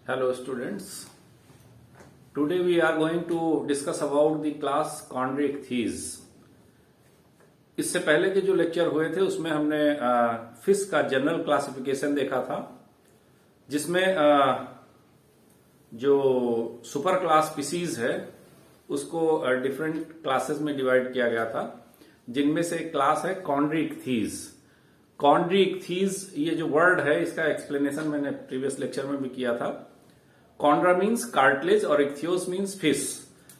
Hello students. Today we are going to discuss about the class chondrichthyes. इससे पहले के जो लेक्चर हुए थे उसमें हमने फिश का जनरल क्लासिफिकेशन देखा था, जिसमें जो सुपर क्लास स्पीसीज है उसको डिफरेंट क्लासेस में डिवाइड किया गया था, जिनमें से एक क्लास है chondrichthyes. कॉन्ड्रीइक्थीज ये जो वर्ड है इसका एक्सप्लेनेशन मैंने प्रीवियस लेक्चर में भी किया था. कॉन्ड्रा मीन्स कार्टिलेज और इक्थियोस मीन्स फिश.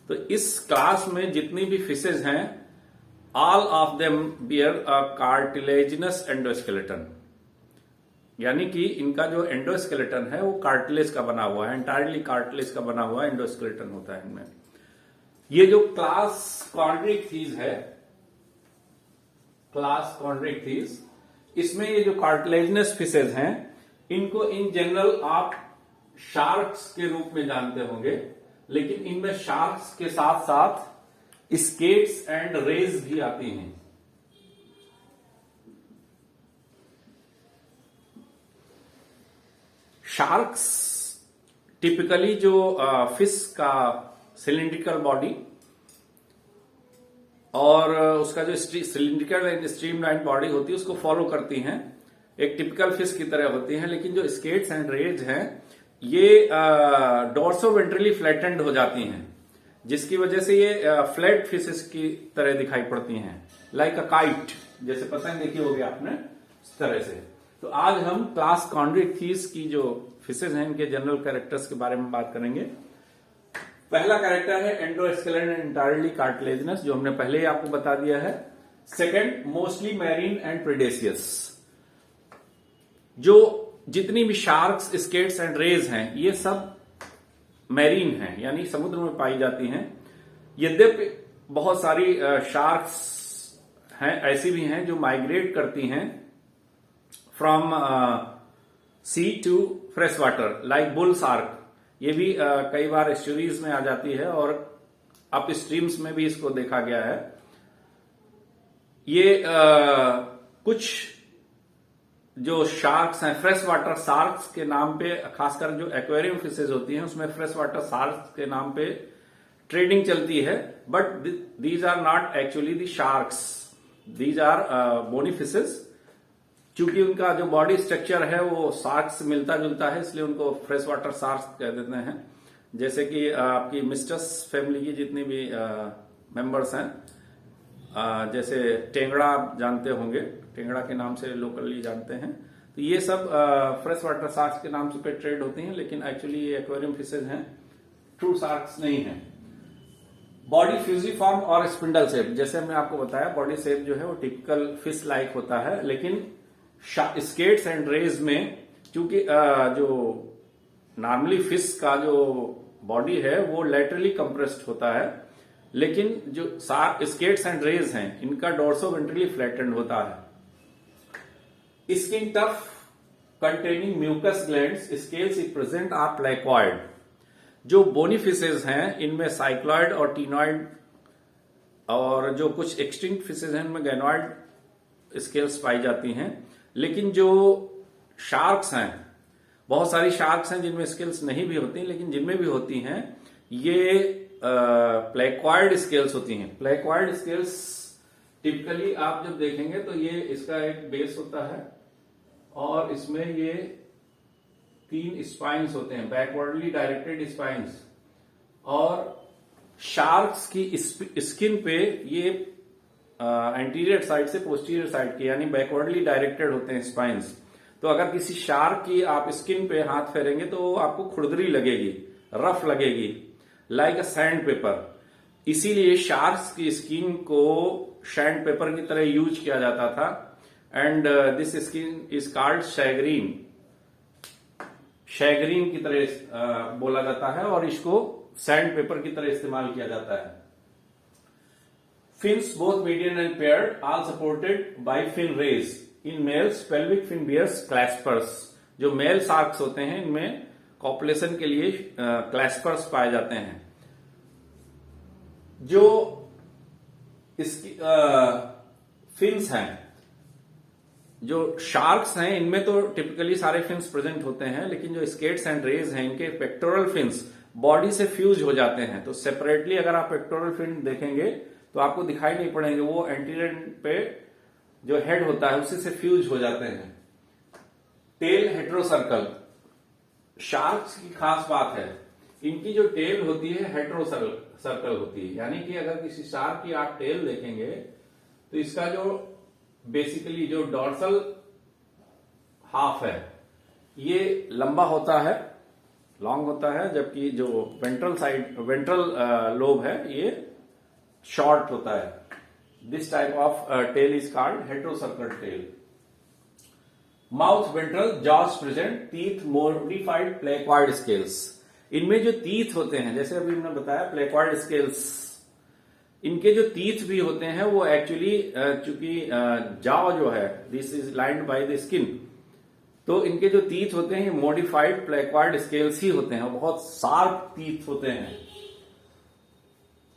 तो इस क्लास में जितनी भी फिशेज हैं, all of them bear a cartilaginous endoskeleton, यानी कि इनका जो एंडोस्केलेटन है वो कार्टिलेज का बना हुआ है, एंटायरली कार्टिलेज का बना हुआ एंडोस्केलेटन होता है इनमें. ये जो क्लास कॉन्ड्रिइक्थीज है, क्लास कॉन्ड्रिइक्थीज, इसमें ये जो कार्टिलेजिनस फिशेज हैं इनको इन जनरल आप शार्क्स के रूप में जानते होंगे, लेकिन इनमें शार्क्स के साथ साथ स्केट्स एंड रेज भी आती हैं. शार्क्स टिपिकली जो फिश का सिलिंड्रिकल बॉडी और उसका जो सिलिंड्रिकल एंड स्ट्रीमलाइन बॉडी होती है उसको फॉलो करती हैं, एक टिपिकल फिश की तरह होती हैं. लेकिन जो स्केट्स एंड रेज हैं ये डोर्सोवेंट्रली फ्लैटेंड हो जाती हैं, जिसकी वजह से ये फ्लैट फिशेस की तरह दिखाई पड़ती हैं, लाइक अ काइट, जैसे पतंग देखी होगी आपने, इस तरह से. तो आज हम क्लास कॉन्ड्रिइक्थीज की जो फिशेज हैं इनके जनरल कैरेक्टर्स के बारे में बात करेंगे. पहला कैरेक्टर है एंडोस्केलेटन एंड एंटायरली कार्टिलेजिनस, जो हमने पहले ही आपको बता दिया है. Second, mostly marine and predaceous. जो जितनी भी शार्क्स, स्केट्स एंड रेज हैं ये सब मैरीन हैं, यानी समुद्र में पाई जाती हैं. यद्यपि बहुत सारी शार्क्स हैं, ऐसी भी हैं जो माइग्रेट करती हैं from sea to fresh water, like bull shark. ये भी कई बार एस्चुरीज में आ जाती है और अप स्ट्रीम्स में भी इसको देखा गया है. ये कुछ जो शार्क्स हैं, फ्रेश वाटर शार्क्स के नाम पे, खासकर जो एक्वेरियम फिशेज होती हैं उसमें फ्रेश वाटर शार्क्स के नाम पे ट्रेडिंग चलती है. But these are not actually the sharks, these are bony fishes. चूंकि उनका जो बॉडी स्ट्रक्चर है वो शार्क से मिलता जुलता है, इसलिए उनको फ्रेश वाटर शार्क्स कह देते हैं. जैसे कि आपकी मिस्टस फैमिली की जितनी भी मेंबर्स हैं, जैसे टेंगड़ा आप जानते होंगे, टेंगड़ा के नाम से लोकली जानते हैं. तो ये सब फ्रेश वाटर शार्क्स के नाम से पे ट्रेड होती हैं, लेकिन एक्चुअली ये एक्वेरियम फिशेज हैं, ट्रू शार्क्स नहीं हैं. बॉडी फ्यूजिफॉर्म और स्पिंडल शेप, जैसे हमने आपको बताया, बॉडी शेप जो है वो टिपिकल फिश लाइक होता है. लेकिन स्केट्स एंड रेज में चूंकि जो नॉर्मली फिश का जो बॉडी है वो लेटरली कंप्रेस्ड होता है, लेकिन जो स्केट्स एंड रेज हैं इनका डोर्सोवेंट्रली फ्लैटेंड होता है. Skin tough containing mucous glands, scales present are placoid. जो बोनी फिशेज हैं इनमें साइक्लॉइड और टीनॉइड, और जो कुछ एक्सटिंक्ट फिशेज हैं इनमें गैनॉइड स्केल्स पाई जाती हैं. लेकिन जो शार्क्स हैं, बहुत सारी शार्क्स हैं जिनमें स्केल्स नहीं भी होती, लेकिन जिनमें भी होती हैं ये प्लेक्वाइड स्केल्स होती हैं. प्लेक्वाइड स्केल्स टिपिकली आप जब देखेंगे तो ये इसका एक बेस होता है और इसमें ये 3 स्पाइन्स होते हैं, बैकवर्डली डायरेक्टेड स्पाइन्स. और शार्क्स की स्किन पे ये एंटीरियर साइड से पोस्टीरियर साइड की, यानी बैकवर्डली डायरेक्टेड होते हैं स्पाइन्स. तो अगर किसी शार्क की आप स्किन पे हाथ फेरेंगे तो आपको खुरदरी लगेगी, रफ लगेगी, लाइक अ सैंड पेपर. इसीलिए शार्क्स की स्किन को सैंड पेपर की तरह यूज किया जाता था. And this skin is called shagreen. Shagreen की तरह बोला जाता है और इसको सैंड पेपर की तरह इस्तेमाल किया जाता है. Fins both median and paired, all supported by fin rays. In males, pelvic fin bears claspers. जो मेल शार्क्स होते हैं इनमें कॉपुलेशन के लिए क्लैस्पर्स पाए जाते हैं. जो इसकी फिन्स हैं, जो शार्क्स हैं इनमें तो टिपिकली सारे फिन्स प्रेजेंट होते हैं, लेकिन जो स्केट्स एंड रेज हैं इनके पेक्टोरल फिन्स बॉडी से फ्यूज हो जाते हैं। तो सेपरेटली अगर आप पेक्टोरल फिन देखेंगे तो आपको दिखाई नहीं पड़ेंगे, वो एंटीरियर पे जो हेड होता है उसी से फ्यूज हो जाते हैं। टेल हेटेरोसर्कल, शार्क्स की खास बात है इनकी जो टेल होती है हेटेरोसर्कल होती है, यानी कि अगर किसी शार्क की आप टेल देखेंगे तो इसका जो बेसिकली जो डॉर्सल हाफ है ये लंबा होता है, लॉन्ग होता है, जबकि जो वेंट्रल लोब है ये शॉर्ट होता है। This type of tail is called heterocercal tail. Mouth ventral, jaws present, teeth modified placoid scales. इनमें जो टीथ होते हैं, जैसे अभी हमने बताया प्लेक्वाइड स्केल्स, इनके जो टीथ भी होते हैं वो एक्चुअली चूंकि जाव जो है this is lined by the skin, तो इनके जो टीथ होते हैं ये मॉडिफाइड प्लेक्वाइड स्केल्स ही होते हैं, बहुत शार्प टीथ होते हैं।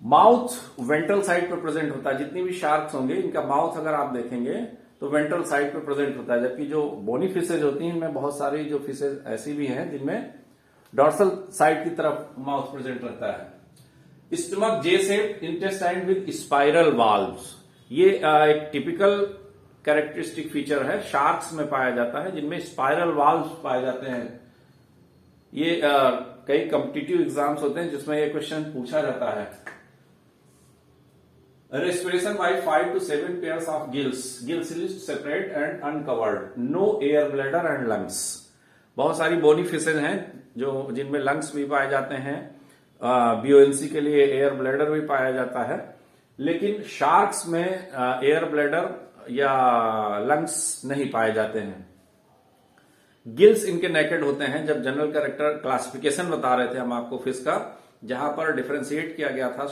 माउथ वेंट्रल साइड पर प्रेजेंट होता है, जितनी भी शार्क्स होंगे इनका माउथ अगर आप देखेंगे तो वेंट्रल साइड पर प्रेजेंट होता है, जबकि जो बोनी फिशेज होती हैं इनमें बहुत सारी जो फिशेज ऐसी भी हैं जिनमें डॉर्सल साइड की तरफ माउथ प्रेजेंट रहता है। Stomach J shape, intestine with spiral valves, ये एक टिपिकल कैरेक्टरिस्टिक फीचर है, शार्क्स में पाया जाता है जिनमें स्पाइरल वाल्व्स पाए जाते हैं। ये कई कॉम्पिटिटिव एग्जाम्स होते हैं जिसमें ये क्वेश्चन पूछा जाता है। Respiration bye 5 to 7 pairs of gills, gills is separate and uncovered, no air bladder and lungs। बहुत सारी बोनी फिशेज हैं जो जिनमें लंग्स भी पाए जाते हैं, बीओएनसी के लिए एयर ब्लैडर भी पाया जाता है, लेकिन शार्क्स में एयर ब्लैडर या लंग्स नहीं पाए जाते हैं। गिल्स इनके नेकेड होते हैं। जब जनरल कैरेक्टर क्लासिफिकेशन बता रहे थे हम आपको फिश का, जहां पर डिफरेंशिएट किया गया था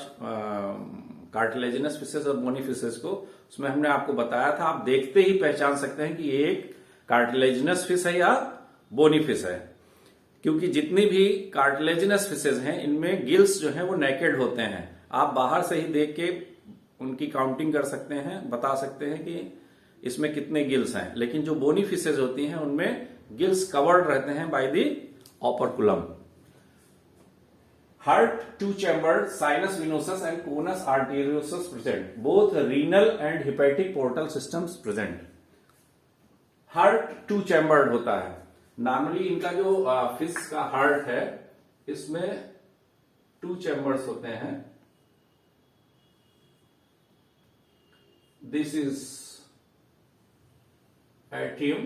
कार्टिलेजिनस फिशेज और बोनी फिशेज को, उसमें हमने आपको बताया था आप देखते ही पहचान सकते हैं कि ये एक कार्टिलेजिनस फिश है या बोनी फिश है, क्योंकि जितनी भी कार्टिलेजिनस फिशेज हैं इनमें गिल्स जो हैं वो नेकेड होते हैं। आप बाहर से ही देख के उनकी काउंटिंग कर सकते हैं, बता सकते हैं कि इसमें कितने गिल्स हैं, लेकिन जो बोनी फिशेज होती हैं उनमें गिल्स कवर्ड रहते हैं by the operculum. Heart, two chambered, sinus venosus and conus arteriosus present, both renal and hepatic portal systems present. Heart two chambered होता है, नॉर्मली इनका जो फिश का हार्ट है इसमें 2 चैम्बर्स होते हैं। This is atrium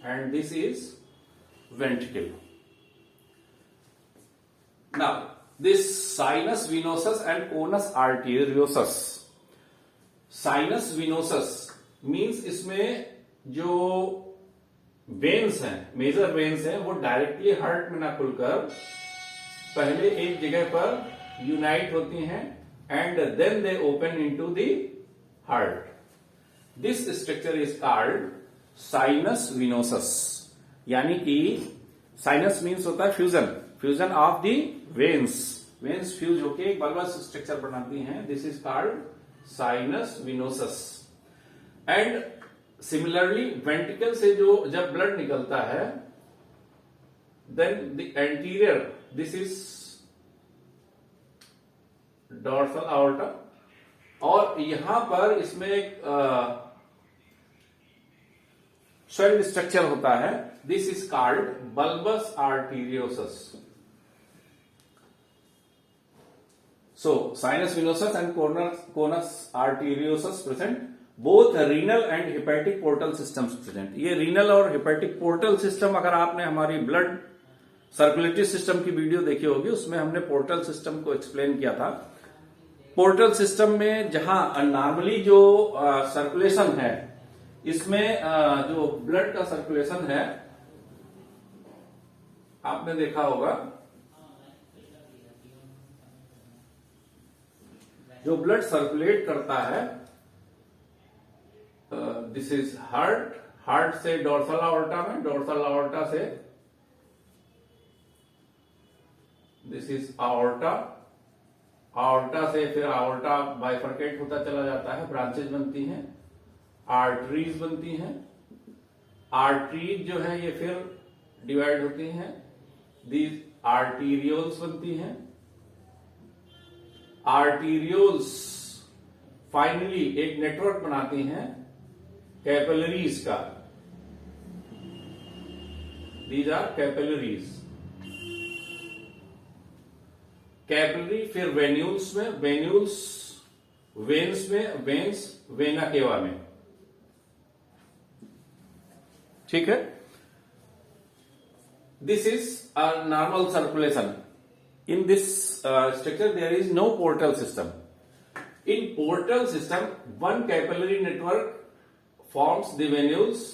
and this is ventricle. Now, this sinus venosus and conus arteriosus. Sinus venosus means इसमें जो वेन्स हैं, मेजर वेन्स हैं, वो डायरेक्टली हार्ट में ना खुलकर पहले एक जगह पर यूनाइट होती हैं and then they open into the heart. This structure is called sinus venosus, यानी कि साइनस मीन्स होता है fusion of the veins fuse होके एक बल्बस स्ट्रक्चर बनाती हैं। This is called sinus venosus. And similarly ventricle से जो जब ब्लड निकलता है then the anterior, this is dorsal aorta, और यहां पर इसमें एक स्वेल्ड स्ट्रक्चर होता है, this is called bulbus arteriosus. So sinus venosus and conus arteriosus present, both renal and hepatic portal systems present. ये रीनल और हिपैटिक पोर्टल सिस्टम, अगर आपने हमारी ब्लड सर्कुलेटरी सिस्टम की वीडियो देखी होगी उसमें हमने पोर्टल सिस्टम को एक्सप्लेन किया था। पोर्टल सिस्टम में जहां नॉर्मली जो सर्कुलेशन है, इसमें जो ब्लड का सर्कुलेशन है आपने देखा होगा, जो ब्लड सर्कुलेट करता है, दिस इज हार्ट से डोर्सल आवर्टा में, डोर्सल आवर्टा से दिस इज आवर्टा, आवर्टा से फिर आवर्टा बाइफरकेट होता चला जाता है, ब्रांचेज बनती हैं, आर्टरीज बनती हैं, आर्टरीज जो है ये फिर डिवाइड होती हैं, दीज आर्टीरियोल्स बनती हैं। आर्टीरियोल्स फाइनली एक नेटवर्क बनाती हैं कैपिलरीज का, दीज आर कैपिलरीज। कैपिलरी फिर वेन्यूल्स में, वेन्यूल्स वेन्स में, वेन्स वेना केवा में, ठीक है। This is a normal circulation. In this structure there is no portal system. In portal system, one capillary network forms the venules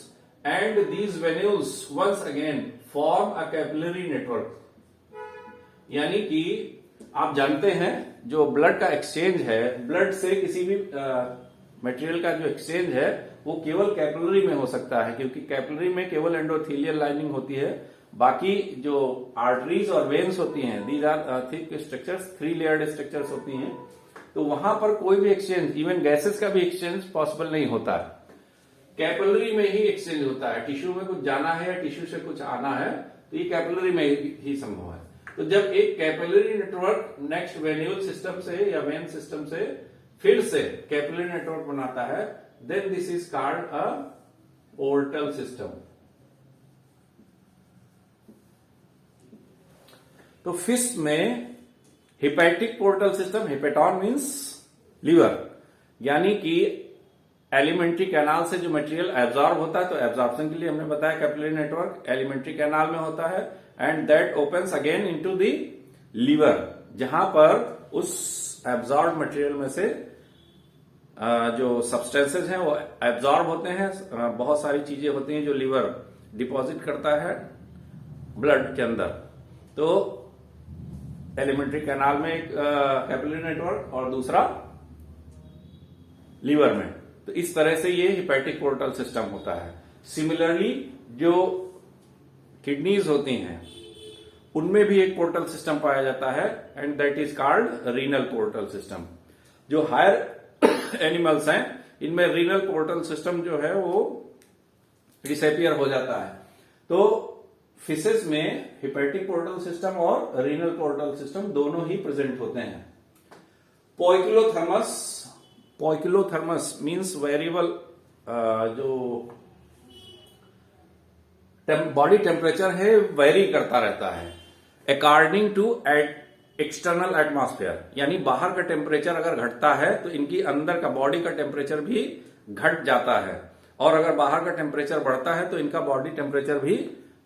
and these venules once again form a capillary network. यानी कि आप जानते हैं जो blood का exchange है, blood से किसी भी मटेरियल का जो एक्सचेंज है वो केवल कैपिलरी में हो सकता है, क्योंकि कैपिलरी में केवल एंडोथेलियल लाइनिंग होती है। बाकी जो आर्टरीज और वेन्स होती हैं, these are thick structures, 3 layered structures होती हैं, तो वहां पर कोई भी एक्सचेंज, इवन गैसेस का भी एक्सचेंज पॉसिबल नहीं होता है। कैपिलरी में ही एक्सचेंज होता है। टिश्यू में कुछ जाना है या टिश्यू से कुछ आना है तो ये कैपिलरी में ही संभव है। तो जब एक capillary network next venule system से या वेन सिस्टम से फिर से कैपिलरी नेटवर्क बनाता है, then this is called a portal system. तो फिश में hepatic portal system, hepaton means liver, यानी कि एलिमेंट्री कैनाल से जो मटेरियल एब्जॉर्ब होता है, तो एब्जॉर्प्शन के लिए हमने बताया कैपिलरी नेटवर्क एलिमेंट्री कैनाल में होता है, and that opens again into the liver, जहां पर उस एब्जॉर्ब मटेरियल में से जो सब्सटेंसेज हैं वो एब्जॉर्ब होते हैं। बहुत सारी चीजें होती हैं जो लीवर डिपॉजिट करता है ब्लड के अंदर। तो एलिमेंट्री कैनाल में एक कैपिलरी नेटवर्क और दूसरा लीवर में। तो इस तरह से ये हिपैटिक पोर्टल सिस्टम होता है। सिमिलरली जो किडनीज होती हैं उनमें भी एक पोर्टल सिस्टम पाया जाता है, and that is called renal portal system. जो हायर एनिमल्स हैं इनमें रीनल पोर्टल सिस्टम जो है वो डिसअपियर हो जाता है। तो फिशेस में हिपैटिक पोर्टल सिस्टम और रीनल पोर्टल सिस्टम दोनों ही प्रेजेंट होते हैं। पोइकिलोथर्मस, पोइकिलोथर्मस मीन्स वेरिएबल, जो बॉडी टेम्परेचर है वेरी करता रहता है अकॉर्डिंग टू एक्सटर्नल एटमॉस्फेयर, यानी बाहर का टेम्परेचर अगर घटता है तो इनकी अंदर का बॉडी का टेम्परेचर भी घट जाता है, और अगर बाहर का टेम्परेचर बढ़ता है तो इनका बॉडी टेम्परेचर भी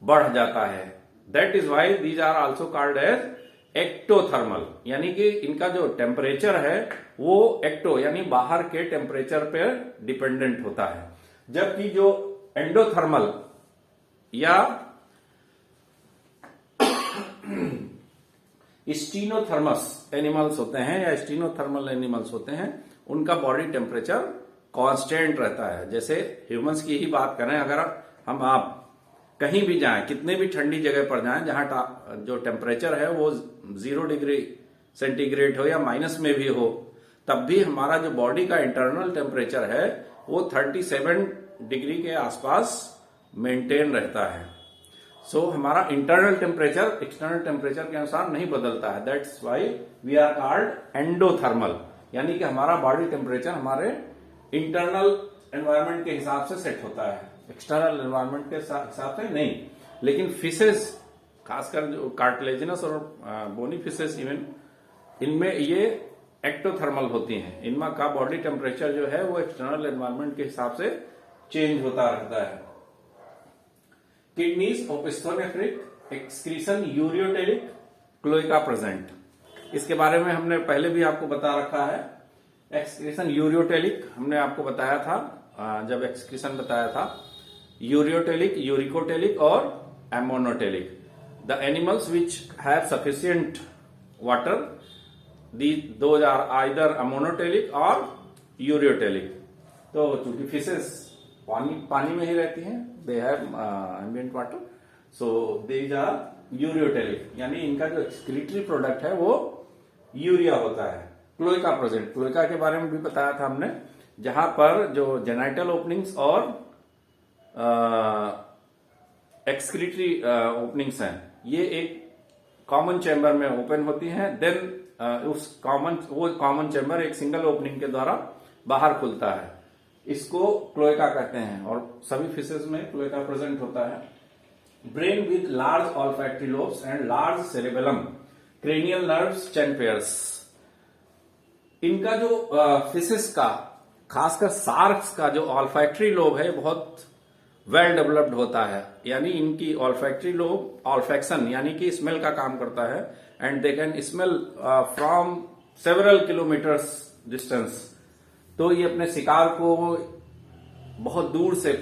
बढ़ जाता है। That is why these are also called as ectothermal, यानी कि इनका जो टेम्परेचर है वो एक्टो यानी बाहर के टेम्परेचर पर डिपेंडेंट होता है, जबकि जो एंडोथर्मल या स्टीनोथर्मस एनिमल्स होते हैं या स्टीनोथर्मल एनिमल्स होते हैं, उनका बॉडी टेम्परेचर कांस्टेंट रहता है। जैसे ह्यूमंस की ही बात करें, अगर हम आप कहीं भी जाएं, कितने भी ठंडी जगह पर जाएं जहां जो टेम्परेचर है वो 0 डिग्री सेंटीग्रेड हो या माइनस में भी हो, तब भी हमारा जो बॉडी का इंटरनल टेम्परेचर है वो 37 डिग्री के आसपास मेंटेन रहता है। सो हमारा इंटरनल टेम्परेचर एक्सटर्नल टेम्परेचर के अनुसार नहीं बदलता है। That's why we are called endothermal, यानी कि हमारा बॉडी टेम्परेचर हमारे इंटरनल एनवायरनमेंट के हिसाब से सेट होता है, एक्सटर्नल एनवायरनमेंट के हिसाब से नहीं। लेकिन फिशेस, खासकर जो कार्टिलेजिनस और बोनी फिशेस, इवन इनमें ये एक्टोथर्मल होती हैं। इनमें का बॉडी टेम्परेचर जो है वो एक्सटर्नल एनवायरनमेंट के हिसाब से चेंज होता रहता है। Kidneys opisthonephric excretion ureotelic cloaca present, इसके बारे में हमने पहले भी आपको बता रखा है। एक्सक्रीशन यूरियोटेलिक हमने आपको बताया था, जब एक्सक्रीशन बताया था, यूरियोटेलिक, यूरिकोटेलिक और ammonotelic. The animals which have sufficient water, those are either ammonotelic और यूरियोटेलिक। तो चूंकि फिशेस पानी में ही रहती हैं, they have ambient water, so these are ureotelic, यानी इनका जो एक्सक्रीटरी प्रोडक्ट है वो यूरिया होता है। क्लोइका प्रेजेंट, क्लोइका के बारे में भी बताया था हमने, जहां पर जो जेनाइटल ओपनिंग्स और एक्सक्रीटरी ओपनिंग्स हैं, ये एक कॉमन चैम्बर में ओपन होती हैं। देन वो कॉमन चैम्बर एक सिंगल ओपनिंग के द्वारा बाहर खुलता है। इसको क्लोएका कहते हैं और सभी फिशेज में क्लोएका प्रेजेंट होता है। Brain with large olfactory lobes and large cerebellum, cranial nerves, 10 pairs. इनका जो फिशेज का, खासकर शार्क्स का जो ऑल्फैक्टरी लोब है बहुत वेल डेवलप्ड होता है, यानी इनकी ऑल्फैक्टरी लोब ऑल्फैक्शन यानी कि स्मेल का काम करता है and they can smell from several kilometres distance. तो ये अपने शिकार को बहुत दूर से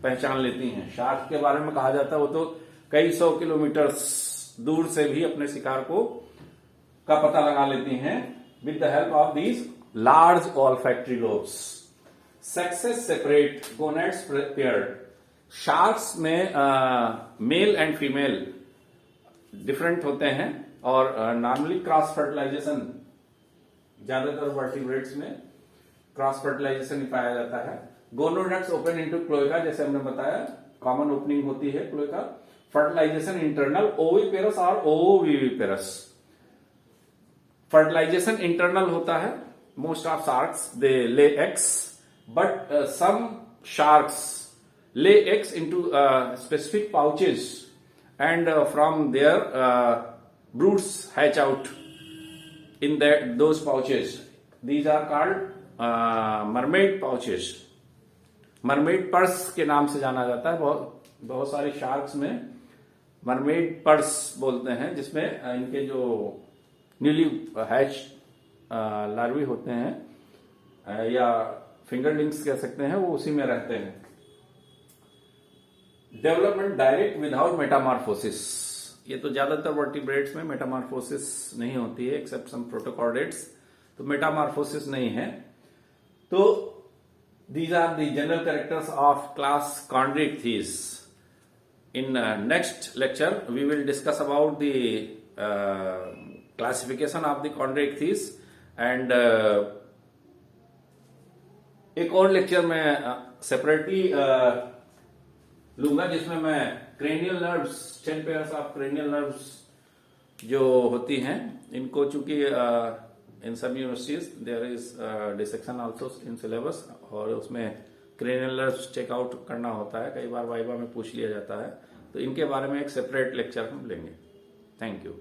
पहचान लेती हैं। शार्क के बारे में कहा जाता है वो तो कई 100 किलोमीटर्स दूर से भी अपने शिकार का पता लगा लेती हैं with the help of these large olfactory lobes. Sexes separate, gonads paired. Sharks में मेल एंड फीमेल डिफरेंट होते हैं और नॉर्मली क्रॉस फर्टिलाइजेशन, ज्यादातर वर्टिब्रेट्स में क्रॉस फर्टिलाइजेशन ही पाया जाता है। गोनोडक्ट्स ओपन इनटू क्लोएका, जैसे हमने बताया कॉमन ओपनिंग होती है क्लोएका। फर्टिलाइजेशन इंटरनल, ओविपेरस और ओविविपेरस। फर्टिलाइजेशन इंटरनल होता है। Most of sharks they lay eggs, but some sharks lay eggs into specific pouches and from there broods hatch out in those pouches. These are called mermaid pouches. Mermaid purse के नाम से जाना जाता है। बहुत सारे शार्क्स में mermaid purse बोलते हैं, जिसमें इनके जो न्यूली हैच लार्वी होते हैं या फिंगरलिंग्स कह सकते हैं, वो उसी में रहते हैं। डेवलपमेंट डायरेक्ट विदाउट मेटामॉर्फोसिस, ये तो ज्यादातर वर्टिब्रेट्स में मेटामॉर्फोसिस नहीं होती है एक्सेप्ट सम प्रोटोकॉर्डेट्स, तो मेटामॉर्फोसिस नहीं है। तो these are the general characters of class Chondrichthyes. In next lecture we will discuss about the classification of the Chondrichthyes and एक और लेक्चर में सेपरेटली लूंगा जिसमें मैं cranial nerves, 10 pairs of cranial nerves जो होती हैं, इनको चूंकि in some universities there is dissection also in syllabus, और उसमें क्रेनियल नर्व्स चेकआउट करना होता है, कई बार वाइवा में पूछ लिया जाता है, तो इनके बारे में एक सेपरेट लेक्चर हम लेंगे। Thank you.